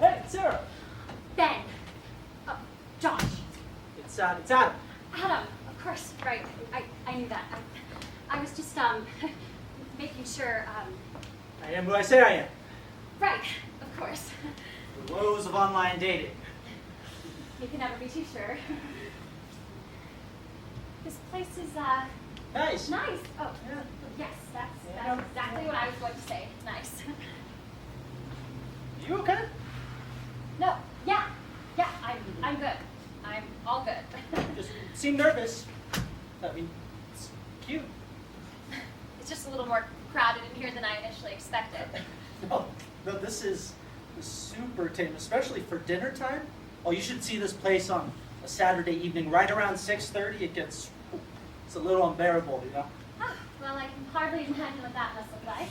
Hey, Sarah. Ben. Oh, Josh. It's Adam. Adam, of course, right. I knew that. I was just, making sure, I am who I say I am. right, of course. The woes of online dating. You can never be too sure. This place is, Nice. nice. Oh, Yeah. yes, that's Yeah. exactly what I was going to say. Nice. You okay? No, yeah, I'm good. I'm all good. Just seem nervous. I mean, it's cute. It's just a little more crowded in here than I initially expected. No, this is super tame, especially for dinner time. Oh, you should see this place on a Saturday evening, right around 6:30. It's a little unbearable, you know. Ah, well, I can hardly imagine what that must look like.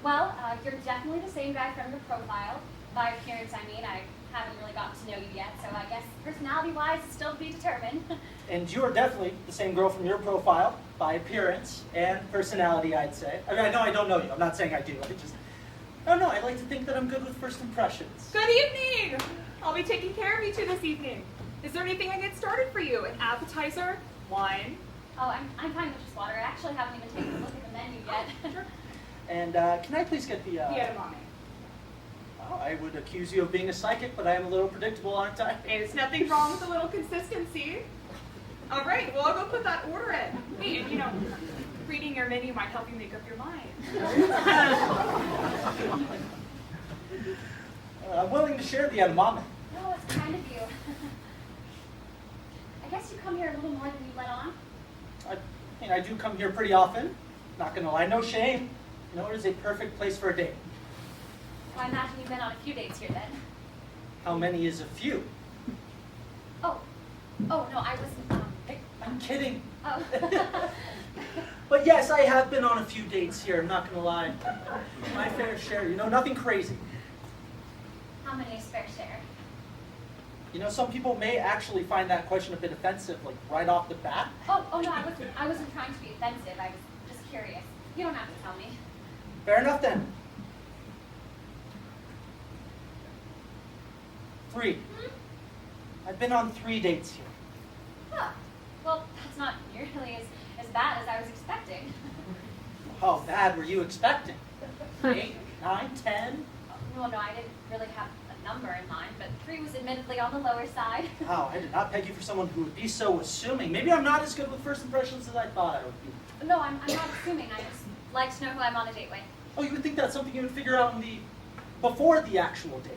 Well, you're definitely the same guy from your profile. By appearance, I mean. I haven't really gotten to know you yet, so I guess personality-wise, it's still to be determined. And you are definitely the same girl from your profile, by appearance and personality, I'd say. I mean, I know I don't know you. I'm not saying I do. I don't know. I like to think that I'm good with first impressions. Good evening! I'll be taking care of you two this evening. Is there anything I can get started for you? An appetizer? Wine? Oh, I'm fine with just water. I actually haven't even taken a look at the menu yet. Sure. And can I please get the... The edamame. Oh, I would accuse you of being a psychic, but I am a little predictable, aren't I? There's nothing wrong with a little consistency. All right, well, I'll go put that order in. Hey, and you know, reading your menu might help you make up your mind. I'm willing to share the edamame. No, it's kind of you. I guess you come here a little more than you let on. I do come here pretty often. Not gonna lie, no shame. You know, it is a perfect place for a date. Well, I imagine you've been on a few dates here then. How many is a few? Oh, no, I wasn't, Hey, I'm kidding. oh. But yes, I have been on a few dates here, I'm not gonna lie. My fair share, you know, nothing crazy. How many is fair share? You know, some people may actually find that question a bit offensive, like right off the bat. Oh no, I wasn't trying to be offensive. I was just curious. You don't have to tell me. Fair enough then. 3. Hmm? I've been on 3 dates here. Huh. Well, that's not nearly as bad as I was expecting. How bad were you expecting? 8, 9, 10? Well, no, I didn't really have a number in mind, but 3 was admittedly on the lower side. Wow, I did not peg you for someone who would be so assuming. Maybe I'm not as good with first impressions as I thought I would be. No, I'm not assuming. I just like to know who I'm on a date with. Oh, you would think that's something you would figure out before the actual date.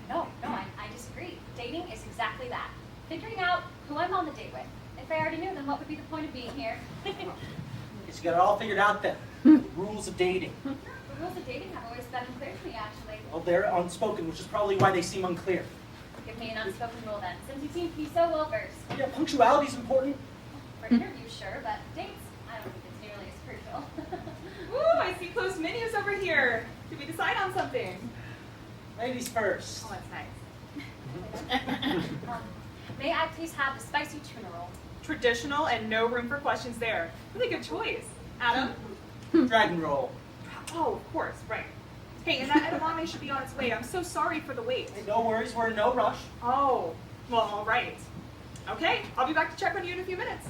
No, I disagree. Dating is exactly that. Figuring out who I'm on the date with. If I already knew, then what would be the point of being here? Guess you got it all figured out then. The rules of dating. The rules of dating have always been unclear to me, actually. Well, they're unspoken, which is probably why they seem unclear. Give me an unspoken rule then, since you seem to be so well versed. Yeah, punctuality's important. For interviews, sure, but dates, I don't think it's nearly as crucial. Ooh, I see closed menus over here. Did we decide on something? Ladies first. Oh, that's nice. May I please have the spicy tuna roll? Traditional and no room for questions there. Really good choice. Adam? Dragon roll. Oh, of course, right. Hey, and that edamame should be on its way. I'm so sorry for the wait. Hey, no worries, we're in no rush. Oh, well, all right. Okay, I'll be back to check on you in a few minutes.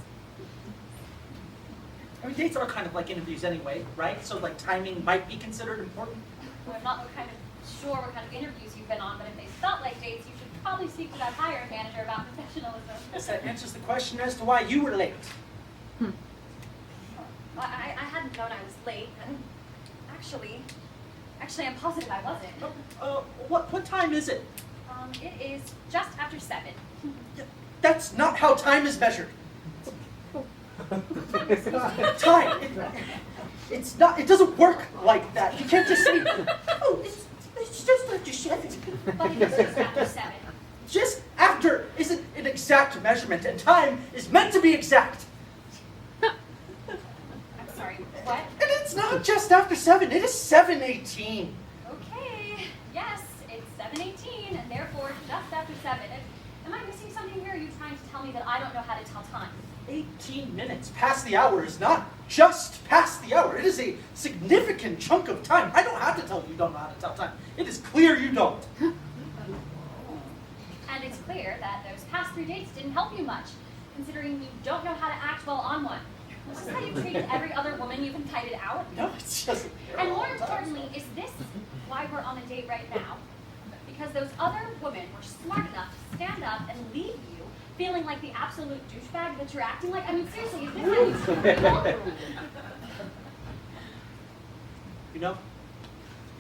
I mean, dates are kind of like interviews anyway, right? So, like, timing might be considered important. Well, I'm not sure what kind of interviews you've been on, but if they felt like dates, you should probably speak to that hiring manager about professionalism. Yes, that answers the question as to why you were late. Well, I hadn't known I was late, and actually, I'm positive I wasn't. What time is it? It is just after 7. That's not how time is measured. Time. It's not. It doesn't work like that. You can't just say, "Oh, it's just after 7." But it is just after 7. Just after isn't an exact measurement, and time is meant to be exact. I'm sorry, what? And it's not just after 7. It is 7:18. Okay, yes, it's 7:18, and therefore just after 7. Am I missing something here? Or are you trying to tell me that I don't know how to tell time? 18 minutes past the hour is not just past the hour. It is a significant chunk of time. I don't have to tell you don't know how to tell time. It is clear you don't. And it's clear that those past 3 dates didn't help you much, considering you don't know how to act well on one. Is this how you treated every other woman you've invited out? No, it's just... And more importantly, is this why we're on a date right now? Because those other women were smart enough to stand up and leave you feeling like the absolute douchebag that you're acting like? I mean, seriously, is this how you treat people? You know,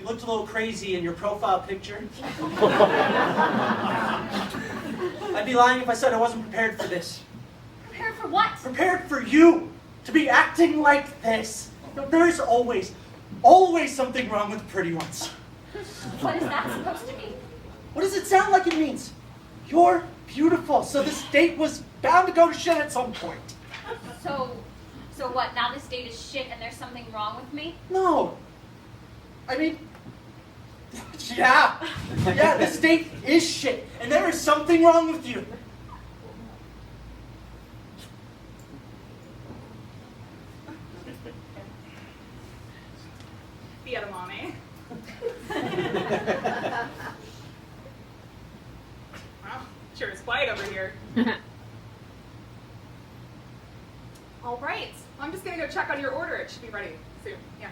you looked a little crazy in your profile picture. I'd be lying if I said I wasn't prepared for this. Prepared for what? Prepared for you to be acting like this. You know, there is always something wrong with the pretty ones. What is that supposed to mean? What does it sound like it means? You're beautiful, so this date was bound to go to shit at some point. So what, now this date is shit and there's something wrong with me? No. I mean, yeah, this date is shit, and there is something wrong with you. The edamame. Wow, sure is quiet over here. All right, I'm just gonna go check on your order. It should be ready soon. Yeah.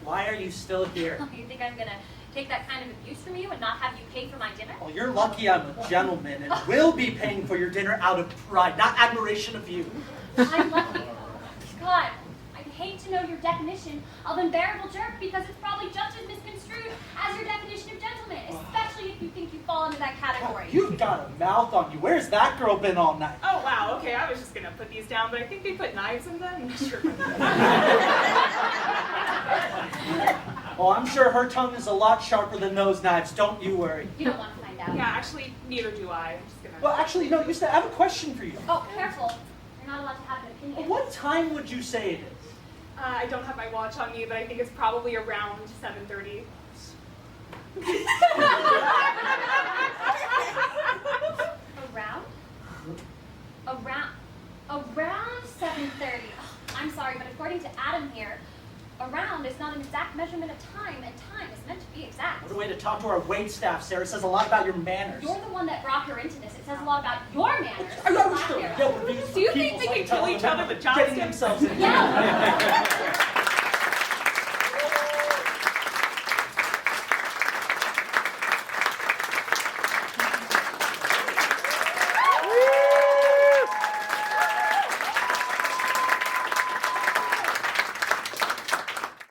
Why are you still here? You think I'm gonna take that kind of abuse from you and not have you pay for my dinner? Well, you're lucky I'm a gentleman and will be paying for your dinner out of pride, not admiration of you. I'm lucky. God, I'd hate to know your definition of unbearable jerk because it's probably just as misconstrued as your definition of gentleman, especially if you think you fall into that category. You've got a mouth on you. Where's that girl been all night? Oh wow. Okay, I was just gonna put these down, but I think they put knives in them. I'm not sure. Oh, I'm sure her tongue is a lot sharper than those knives. Don't you worry. You don't want to find out. Yeah, actually, neither do I. I'm just gonna. Well, actually, no, I have a question for you. Oh, careful. You're not allowed to have an opinion. What time would you say it is? I don't have my watch on me, but I think it's probably around 7:30. Around 7:30. I'm sorry, but according to Adam here, around is not an exact measurement of time, and time is meant to be exact. What a way to talk to our wait staff, Sarah. It says a lot about your manners. You're the one that brought her into this. It says a lot about your manners. I was sure. Do you think they can kill each other with getting chopsticks? themselves in. Yeah.